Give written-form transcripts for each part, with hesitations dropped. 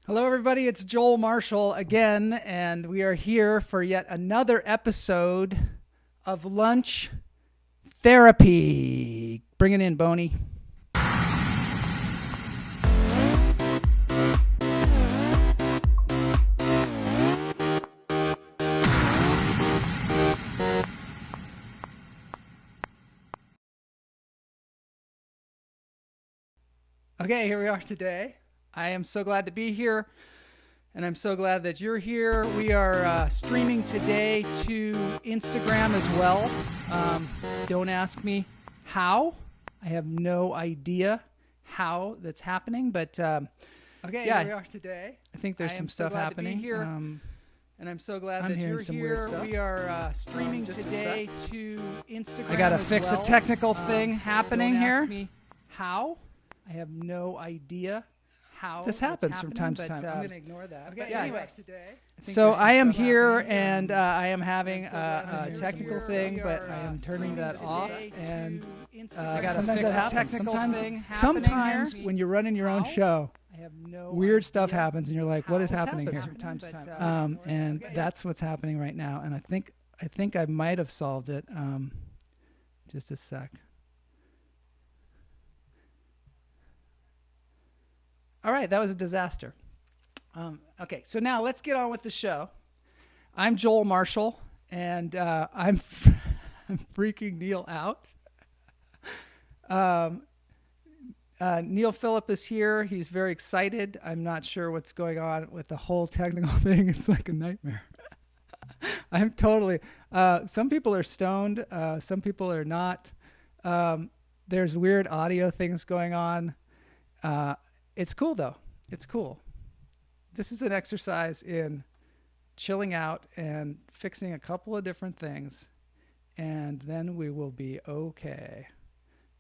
Hello, everybody. It's Joel Marshall again, and we are here for yet another episode of Lunch Therapy. Bring it in, Boney. Okay, here we are today. I am so glad to be here, and I'm so glad that you're here. We are streaming today to Instagram as well. Don't ask me how. I have no idea how that's happening, but okay, yeah, here we are today. I think there's some stuff happening here, and I'm so glad that you're here. We are streaming today to Instagram. I gotta fix a technical thing happening here. Don't ask me how. I have no idea how this happens from time to time. I'm going to ignore that. Okay, yeah, anyway, today. So I am here, and I am having a technical thing, but I am turning that off. And I got to fix a technical thing. Sometimes when you're running your own show, weird stuff happens, and you're like, "What is happening here?" From time to time. And that's what's happening right now. And I think I might have solved it. Just a sec. All right, that was a disaster. Okay, so now let's get on with the show. I'm Joel Marshall, and I'm freaking Neil out. Neil Phillip is here. He's very excited. I'm not sure what's going on with the whole technical thing. It's like a nightmare. I'm totally... some people are stoned. Some people are not. There's weird audio things going on. It's cool, though. It's cool. This is an exercise in chilling out and fixing a couple of different things, and then we will be okay.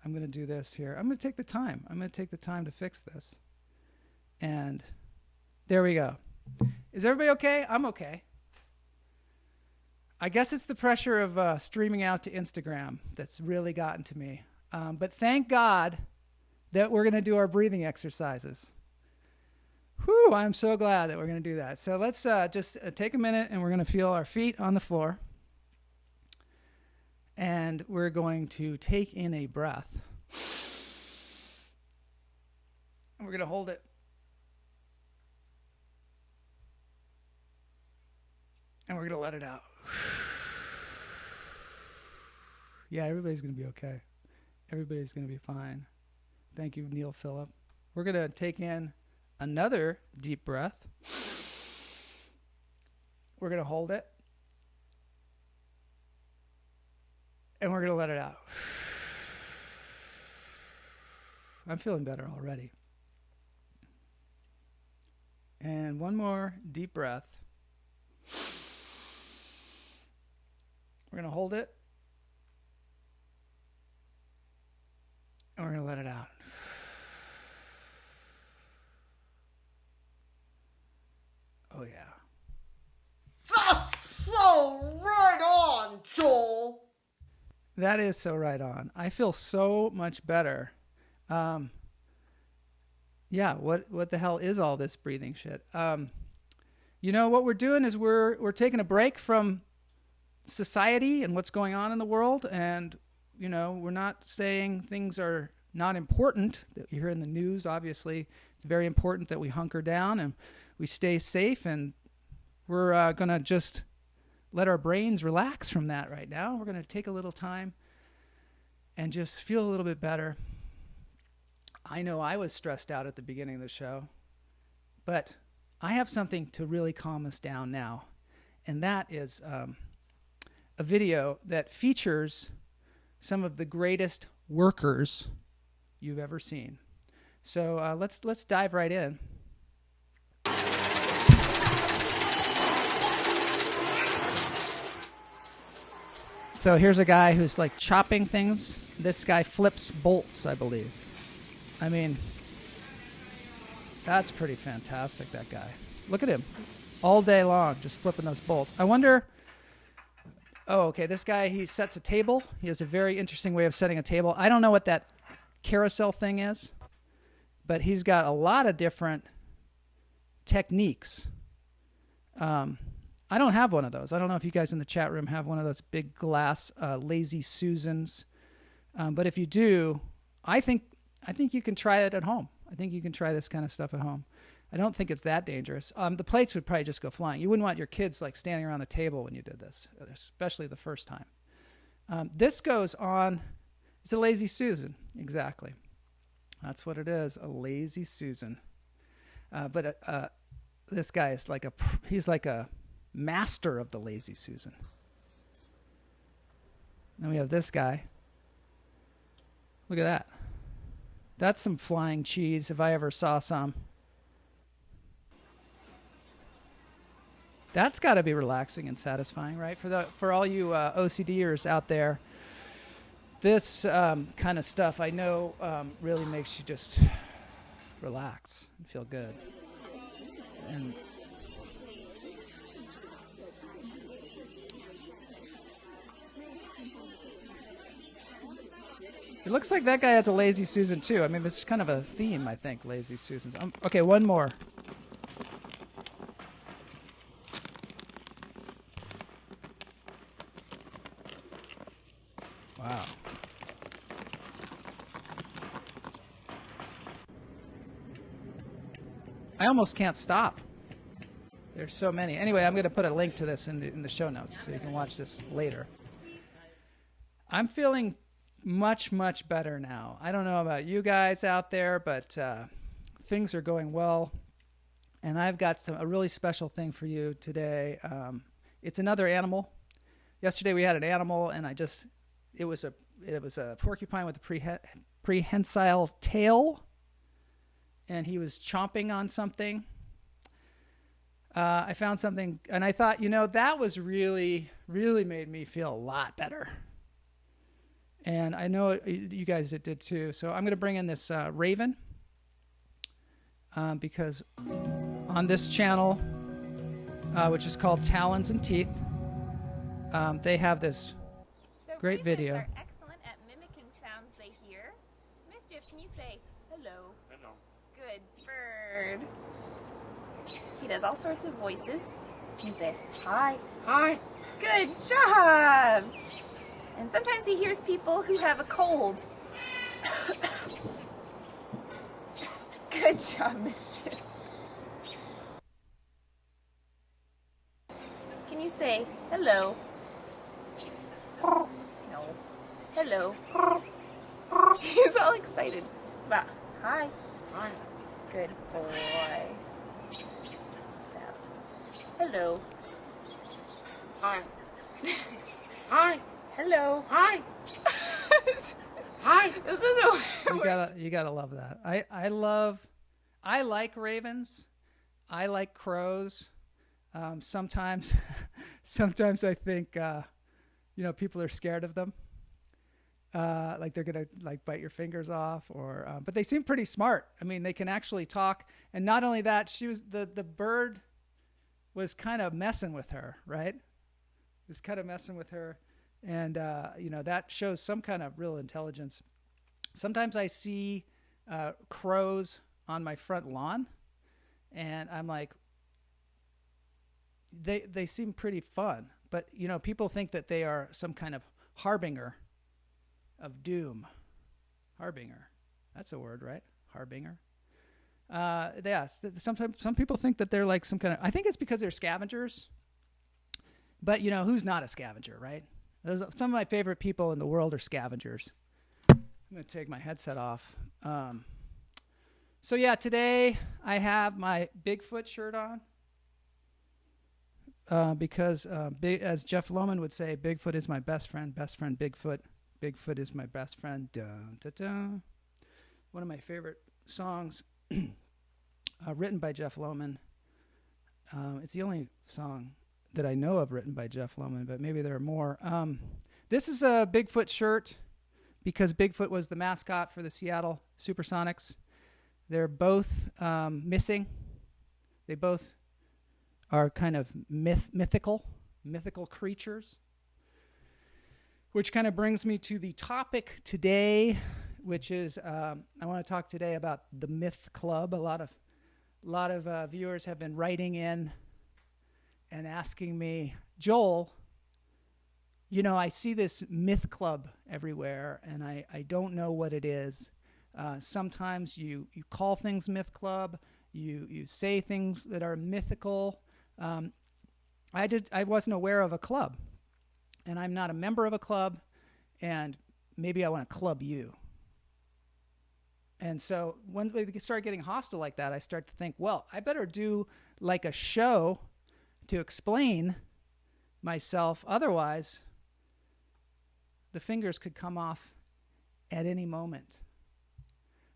I'm going to do this here. I'm going to take the time. I'm going to take the time to fix this. And there we go. Is everybody okay? I'm okay. I guess it's the pressure of streaming out to Instagram that's really gotten to me. But thank God that we're going to do our breathing exercises. Whew, I'm so glad that we're going to do that. So let's just take a minute, and we're going to feel our feet on the floor. And we're going to take in a breath. And we're going to hold it. And we're going to let it out. Yeah, everybody's going to be okay. Everybody's going to be fine. Thank you, Neil Phillip. We're going to take in another deep breath. We're going to hold it. And we're going to let it out. I'm feeling better already. And one more deep breath. We're going to hold it. And we're going to let it out. Oh, yeah. That's so right on, Joel. That is so right on. I feel so much better. Yeah, what the hell is all this breathing shit? You know, what we're doing is we're taking a break from society and what's going on in the world, and you know, we're not saying things are not important that you hear in the news. Obviously, it's very important that we hunker down and we stay safe, and we're going to just let our brains relax from that right now. We're going to take a little time and just feel a little bit better. I know I was stressed out at the beginning of the show, but I have something to really calm us down now, and that is a video that features some of the greatest workers you've ever seen. So let's dive right in. So here's a guy who's like chopping things. This guy flips bolts, I believe. I mean, that's pretty fantastic, that guy. Look at him. All day long, just flipping those bolts. I wonder... Oh, okay, this guy, he sets a table. He has a very interesting way of setting a table. I don't know what that carousel thing is, but he's got a lot of different techniques. I don't have one of those. I don't know if you guys in the chat room have one of those big glass Lazy Susans. But if you do, I think you can try it at home. I think you can try this kind of stuff at home. I don't think it's that dangerous. The plates would probably just go flying. You wouldn't want your kids like standing around the table when you did this, especially the first time. This goes on. It's a Lazy Susan. Exactly. That's what it is. A Lazy Susan. But this guy is he's like a master of the Lazy Susan. Then we have this guy. Look at that. That's some flying cheese if I ever saw some. That's got to be relaxing and satisfying, right? For all you OCDers out there, this kind of stuff I know really makes you just relax and feel good. And it looks like that guy has a Lazy Susan too. I mean, this is kind of a theme, I think, Lazy Susans. Okay, one more. Wow. I almost can't stop. There's so many. Anyway, I'm going to put a link to this in the show notes so you can watch this later. I'm feeling much, much better now. I don't know about you guys out there, but things are going well. And I've got a really special thing for you today. It's another animal. Yesterday we had an animal, and it was a porcupine with a prehensile tail, and he was chomping on something. I found something, and I thought, that was really, really made me feel a lot better. And I know you guys did too. So I'm going to bring in this raven because on this channel, which is called Talons and Teeth, they have this great video. Ravens are excellent at mimicking sounds they hear. Mischief, can you say hello? Hello. Good bird. He does all sorts of voices. Can you say hi? Hi. Good job. And sometimes he hears people who have a cold. Good job, Mischief. Can you say hello? No. Hello. He's all excited. About hi. Hi. Good boy. Now, hello. Hi. Hi. Hello. Hi. Hi. This isn't. You gotta love that. I like ravens. I like crows. Sometimes I think people are scared of them. Like they're gonna bite your fingers off, but they seem pretty smart. I mean, they can actually talk. And not only that, the bird was kind of messing with her, right? Was kind of messing with her. And, that shows some kind of real intelligence. Sometimes I see crows on my front lawn, and I'm like, they seem pretty fun. But, people think that they are some kind of harbinger of doom. Harbinger. That's a word, right? Harbinger. Yes. Sometimes some people think that they're like some kind of, I think it's because they're scavengers. But, who's not a scavenger, right? Some of my favorite people in the world are scavengers. I'm going to take my headset off. So yeah, today I have my Bigfoot shirt on because, as Jeff Lowman would say, Bigfoot is my best friend Bigfoot. Bigfoot is my best friend. Dun, dun, dun. One of my favorite songs written by Jeff Lowman. It's the only song that I know of written by Jeff Lowman, but maybe there are more. This is a Bigfoot shirt because Bigfoot was the mascot for the Seattle Supersonics. They're both missing. They both are kind of mythical creatures, which kind of brings me to the topic today, which is I want to talk today about the MythClub. A lot of A lot of viewers have been writing in and asking me, Joel, I see this MythClub everywhere, and I don't know what it is. Sometimes you call things MythClub, you say things that are mythical. I wasn't aware of a club, and I'm not a member of a club, and maybe I want to club you. And so when they start getting hostile like that, I start to think, well, I better do like a show to explain myself. Otherwise, the fingers could come off at any moment.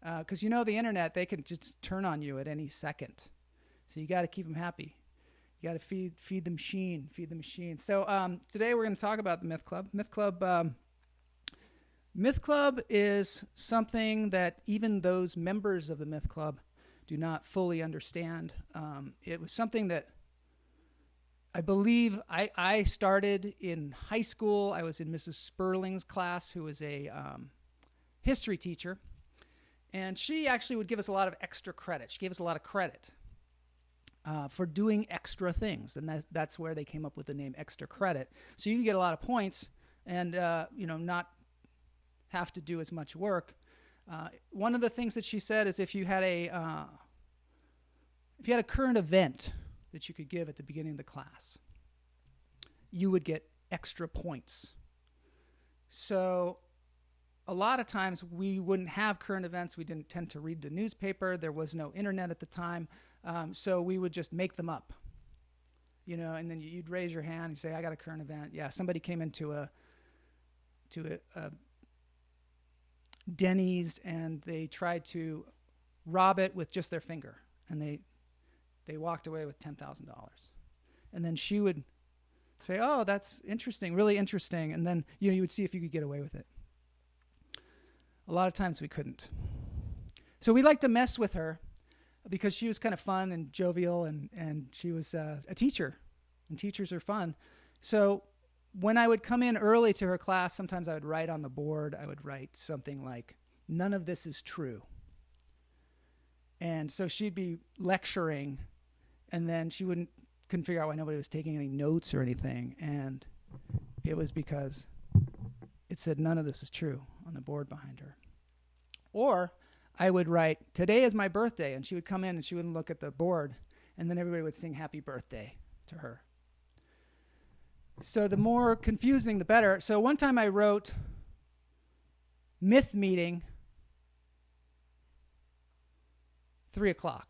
Because the internet, they can just turn on you at any second. So you got to keep them happy. You got to feed the machine, So today we're going to talk about the MythClub. MythClub is something that even those members of the MythClub do not fully understand. It was something that I believe I started in high school. I was in Mrs. Sperling's class, who was a history teacher. And she actually would give us a lot of extra credit. She gave us a lot of credit for doing extra things. And that's where they came up with the name extra credit. So you can get a lot of points and, not have to do as much work. One of the things that she said is if you had a current event that you could give at the beginning of the class, you would get extra points. So a lot of times we wouldn't have current events. We didn't tend to read the newspaper. There was no internet at the time. So we would just make them up, and then you'd raise your hand and say, I got a current event. Yeah, somebody came into a Denny's and they tried to rob it with just their finger, and they walked away with $10,000. And then she would say, oh, that's interesting, really interesting. And then you would see if you could get away with it. A lot of times we couldn't. So we liked to mess with her because she was kind of fun and jovial, and she was a teacher, and teachers are fun. So when I would come in early to her class, sometimes I would write on the board, I would write something like, none of this is true. And so she'd be lecturing, and then she couldn't figure out why nobody was taking any notes or anything. And it was because it said none of this is true on the board behind her. Or I would write, today is my birthday, and she would come in and she wouldn't look at the board, and then everybody would sing happy birthday to her. So the more confusing, the better. So one time I wrote myth meeting 3:00.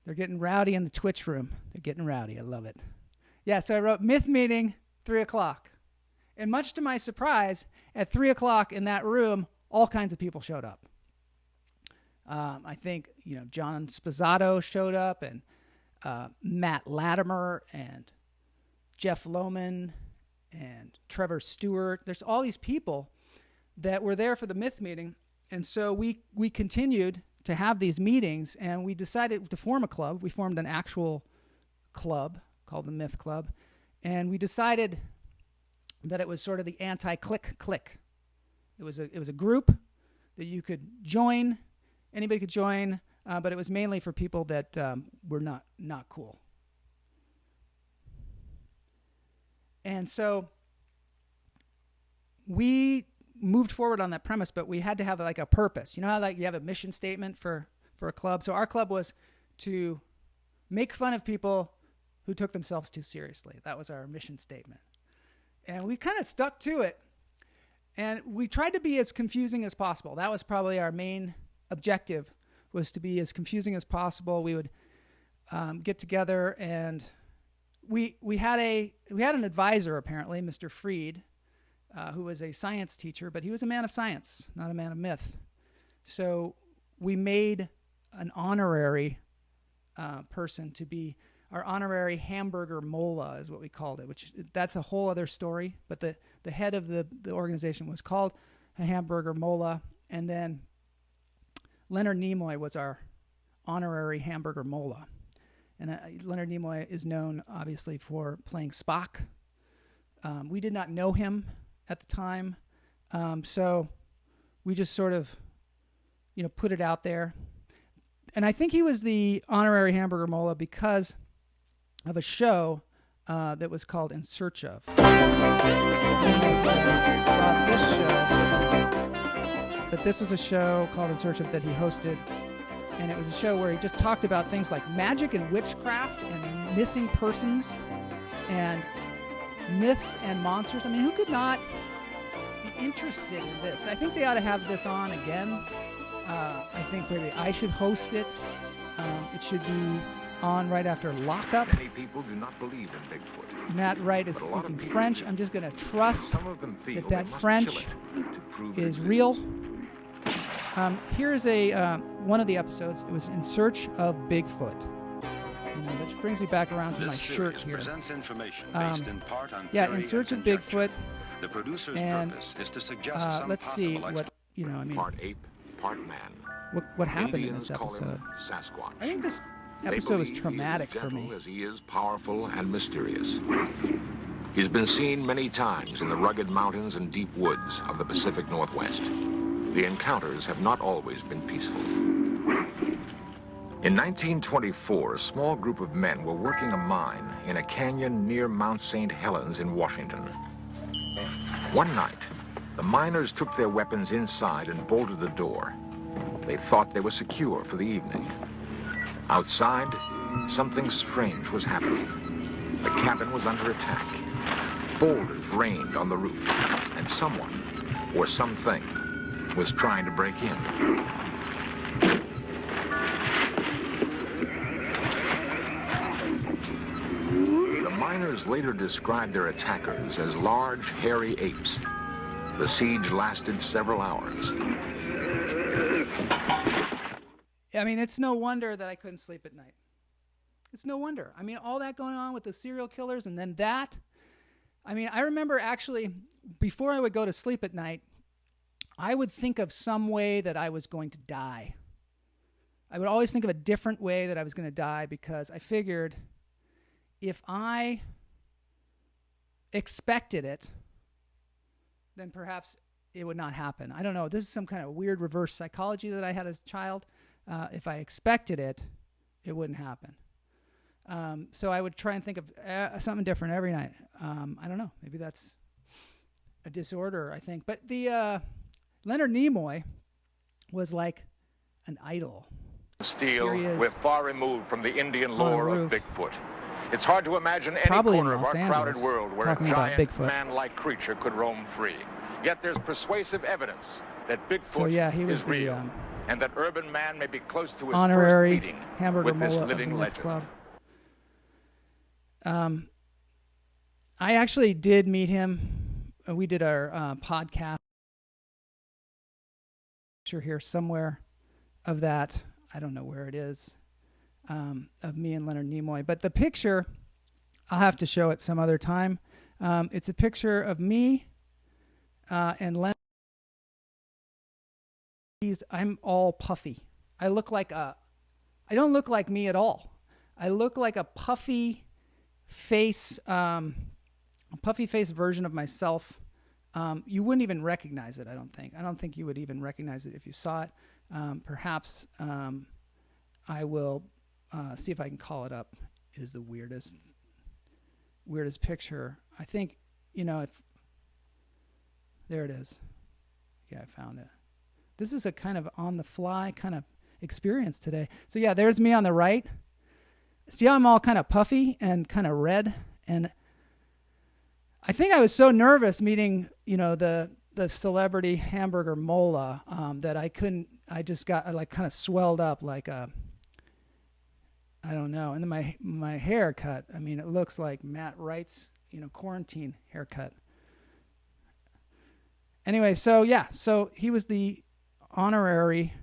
They're getting rowdy in the Twitch room. They're getting rowdy. I love it. Yeah, so I wrote myth meeting 3:00. And much to my surprise, at 3:00 in that room, all kinds of people showed up. I think, John Spazzato showed up, and Matt Latimer, and Jeff Lowman, and Trevor Stewart. There's all these people that were there for the myth meeting. And so we continued to have these meetings, and we decided to form a club. We formed an actual club called the MythClub, and we decided that it was sort of the anti-click. It was a group that you could join. Anybody could join, but it was mainly for people that were not cool. And so we moved forward on that premise, but we had to have like a purpose. You know how you have a mission statement for a club? So our club was to make fun of people who took themselves too seriously. That was our mission statement. And we kind of stuck to it. And we tried to be as confusing as possible. That was probably our main objective, was to be as confusing as possible. We would get together, and we had an advisor, apparently, Mr. Freed, who was a science teacher, but he was a man of science, not a man of myth. So we made an honorary person to be our honorary hamburger mola, is what we called it, which that's a whole other story. But the head of the organization was called a hamburger mola. And then Leonard Nimoy was our honorary hamburger mola. And Leonard Nimoy is known, obviously, for playing Spock. We did not know him at the time. So we just sort of put it out there. And I think he was the honorary hamburger mullah because of a show that was called In Search Of. I don't know if you guys saw this show, but this was a show called In Search Of that he hosted, and it was a show where he just talked about things like magic and witchcraft and missing persons and myths and monsters. I mean, who could not be interested in this? I think they ought to have this on again. I think maybe I should host it. It should be on right after Lockup. Many people do not believe in Bigfoot. Matt Wright is speaking French. I'm just going to trust that French is real. Here's one of the episodes. It was In Search of Bigfoot. Which brings me back around to my shirt here. Yeah, In Search of Bigfoot. The producer's purpose is to suggest let's see what part ape, part man. What happened in this episode? Sasquatch. I think this episode was traumatic for me. As he is powerful and mysterious. He's been seen many times in the rugged mountains and deep woods of the Pacific Northwest. The encounters have not always been peaceful. In 1924, a small group of men were working a mine in a canyon near Mount St. Helens in Washington. One night, the miners took their weapons inside and bolted the door. They thought they were secure for the evening. Outside, something strange was happening. The cabin was under attack. Boulders rained on the roof, and someone, or something, was trying to break in. The miners later described their attackers as large, hairy apes. The siege lasted several hours. I mean, it's no wonder that I couldn't sleep at night. It's no wonder. I mean, all that going on with the serial killers and then that. I mean, I remember actually, before I would go to sleep at night, I would think of some way that I was going to die. I would always think of a different way that I was going to die because I figured if I expected it, then perhaps it would not happen. I don't know. This is some kind of weird reverse psychology that I had as a child. If I expected it, it wouldn't happen. So I would try and think of something different every night. I don't know. Maybe that's a disorder, I think. But the Leonard Nimoy was like an idol. Steel, we're far removed from the Indian lore of Bigfoot. It's hard to imagine any corner of our crowded world where a giant man-like creature could roam free. Yet there's persuasive evidence that Bigfoot is real, and that urban man may be close to his honorary first meeting hamburger with this mullah living of the legend. MythClub. I actually did meet him. We did our podcast. Picture here somewhere of that. I don't know where it is. Of me and Leonard Nimoy. But the picture, I'll have to show it some other time. It's a picture of me and Leonard. I'm all puffy. I don't look like me at all. I look like a puffy face version of myself. You wouldn't even recognize it, I don't think. I don't think you would even recognize it if you saw it. Perhaps I will see if I can call it up. It is the weirdest picture. I think, if there it is. Yeah, I found it. This is a kind of on-the-fly kind of experience today. So yeah, there's me on the right. See how I'm all kind of puffy and kind of red? And I think I was so nervous meeting, the celebrity hamburger mullah that I just got like kind of swelled up like I don't know. And then my haircut, I mean, it looks like Matt Wright's, quarantine haircut. Anyway, so he was the honorary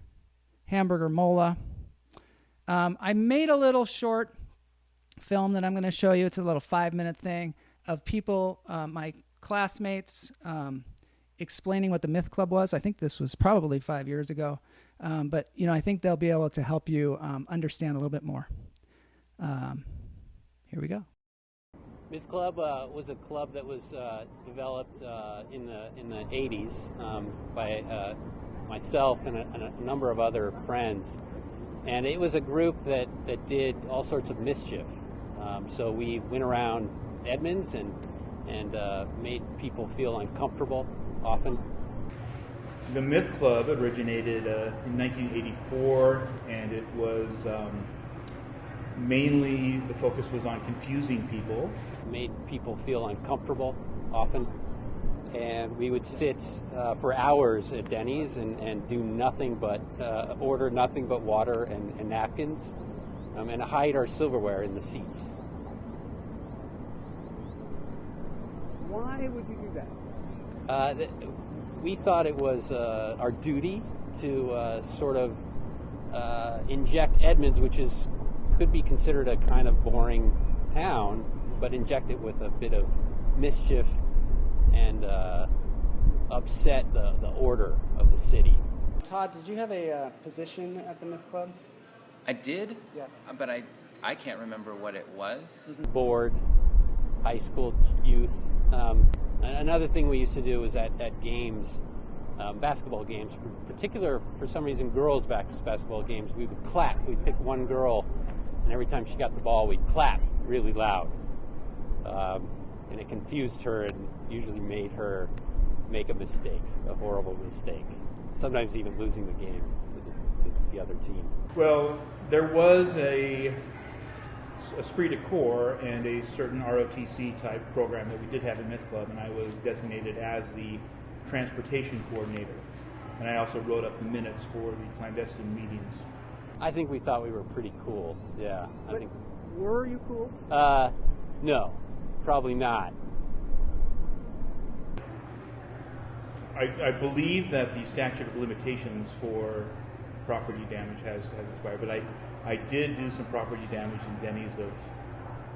hamburger mullah. I made a little short film that I'm going to show you. It's a little 5-minute thing of people, my classmates, explaining what the MythClub was. I think this was probably 5 years ago. But, I think they'll be able to help you understand a little bit more. Here we go. MythClub was a club that was developed in the 80s by myself and a number of other friends. And it was a group that did all sorts of mischief. So we went around Edmonds and made people feel uncomfortable often. The MythClub originated in 1984, and it was mainly the focus was on confusing people. Made people feel uncomfortable often. And we would sit for hours at Denny's and do nothing but order nothing but water and napkins and hide our silverware in the seats. Why would you do that? We thought it was our duty to sort of inject Edmonds, which could be considered a kind of boring town, but inject it with a bit of mischief and upset the order of the city. Todd, did you have a position at the MythClub? I did, Yeah. but I can't remember what it was. Board, high school youth. Another thing we used to do was at games, basketball games, particular for some reason girls' basketball games, we would clap. We'd pick one girl, and every time she got the ball, we'd clap really loud. And it confused her and usually made her make a mistake, a horrible mistake, sometimes even losing the game to the other team. Well, there was a esprit de corps and a certain ROTC type program that we did have in MythClub, and I was designated as the transportation coordinator. And I also wrote up the minutes for the clandestine meetings. I think we thought we were pretty cool, yeah. Were you cool? No, probably not. I believe that the statute of limitations for property damage has expired, but I did do some property damage in Denny's of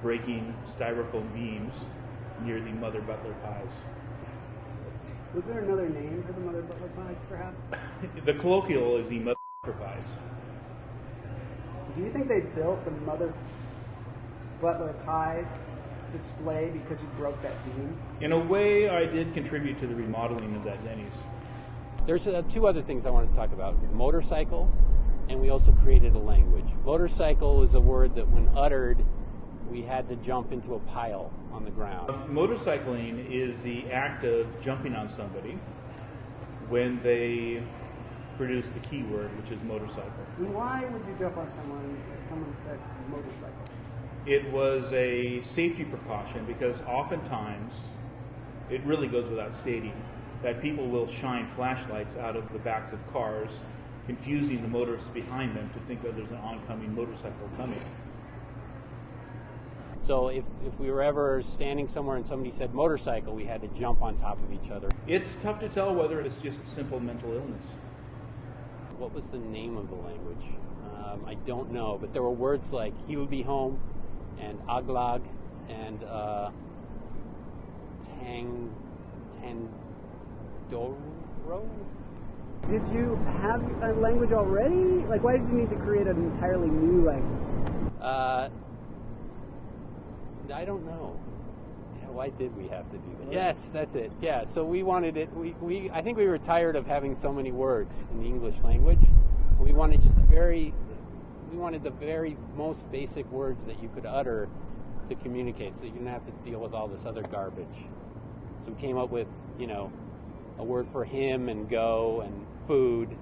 breaking styrofoam beams near the Mother Butler pies. Was there another name for the Mother Butler pies, perhaps? The colloquial is the Mother pies. Do you think they built the Mother Butler pies display because you broke that beam? In a way, I did contribute to the remodeling of that Denny's. There's two other things I want to talk about. Motorcycle, and we also created a language. Motorcycle is a word that when uttered, we had to jump into a pile on the ground. Motorcycling is the act of jumping on somebody when they produce the keyword, which is motorcycle. And why would you jump on someone if someone said motorcycle? It was a safety precaution because oftentimes, it really goes without stating, that people will shine flashlights out of the backs of cars, confusing the motorists behind them to think that there's an oncoming motorcycle coming. So if we were ever standing somewhere and somebody said motorcycle, we had to jump on top of each other. It's tough to tell whether it's just a simple mental illness. What was the name of the language? I don't know, but there were words like he would be home, and aglag, and tangdoro. Did you have a language already? Like, why did you need to create an entirely new language? I don't know. Yeah, why did we have to do that? Yes, that's it. Yeah, so we wanted it. I think we were tired of having so many words in the English language. We wanted we wanted the very most basic words that you could utter to communicate, so you didn't have to deal with all this other garbage. So we came up with, a word for him and go and food,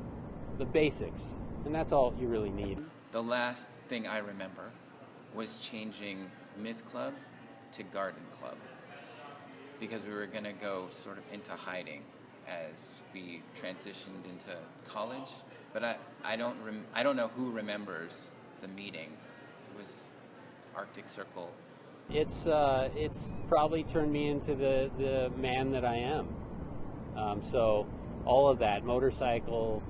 the basics, and that's all you really need. The last thing I remember was changing MythClub to Garden Club because we were going to go sort of into hiding as we transitioned into college. But I don't know who remembers the meeting. It was Arctic Circle. It's probably turned me into the man that I am. So all of that, motorcycle,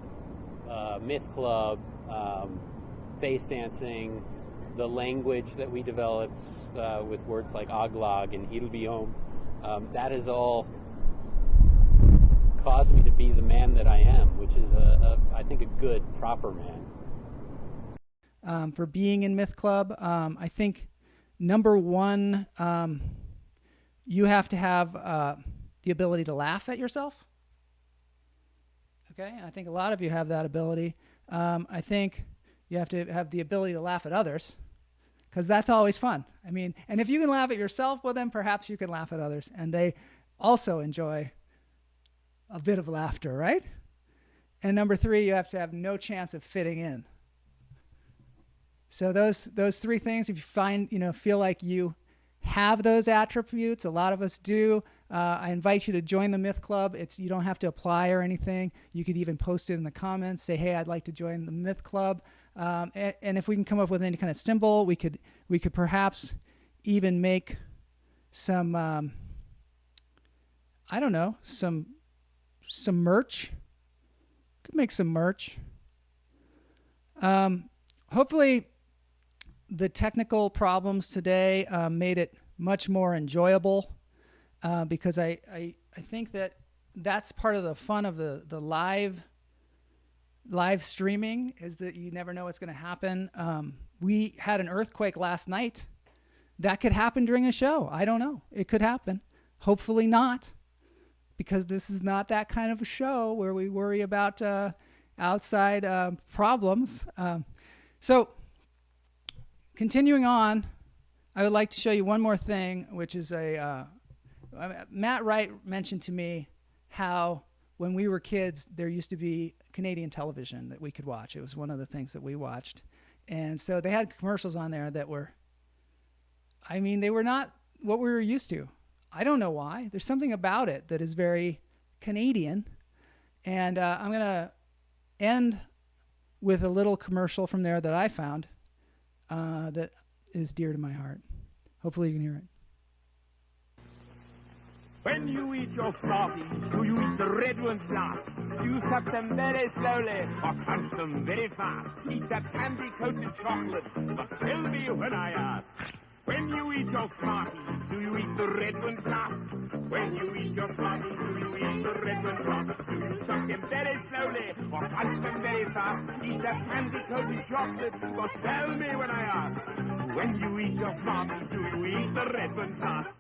MythClub, face dancing, the language that we developed with words like aglag and he'll be home, that has all caused me to be the man that I am, which is I think a good, proper man. For being in MythClub, I think number one, you have to have the ability to laugh at yourself. Okay, I think a lot of you have that ability. I think you have to have the ability to laugh at others, because that's always fun. I mean, and if you can laugh at yourself, well, then perhaps you can laugh at others, and they also enjoy a bit of laughter, right? And number 3, you have to have no chance of fitting in. So those 3 things, if you feel like you have those attributes, a lot of us do. I invite you to join the Myth Club. You don't have to apply or anything. You could even post it in the comments. Say, hey, I'd like to join the Myth Club. And if we can come up with any kind of symbol, we could perhaps even make some, some merch. Could make some merch. Hopefully, the technical problems today made it much more enjoyable, because I think that's part of the fun of the live streaming, is that you never know what's going to happen. We had an earthquake last night. That could happen during a show. I don't know. It could happen. Hopefully not, because this is not that kind of a show where we worry about outside problems. So continuing on, I would like to show you one more thing, which is Matt Wright mentioned to me how when we were kids, there used to be Canadian television that we could watch. It was one of the things that we watched. And so they had commercials on there that were, they were not what we were used to. I don't know why. There's something about it that is very Canadian. And I'm going to end with a little commercial from there that I found that is dear to my heart. Hopefully you can hear it. When you eat your Smarties, do you eat the red ones last? Do you suck them very slowly or crunch them very fast? Eat that candy-coated chocolate, but tell me when I ask. When you eat your Smarties, do you eat the red ones last? When you eat your Smarties, do you eat the red ones last? Do you suck them very slowly or crunch them very fast? Eat that candy-coated chocolate, but tell me when I ask. When you eat your Smarties, do you eat the red ones last?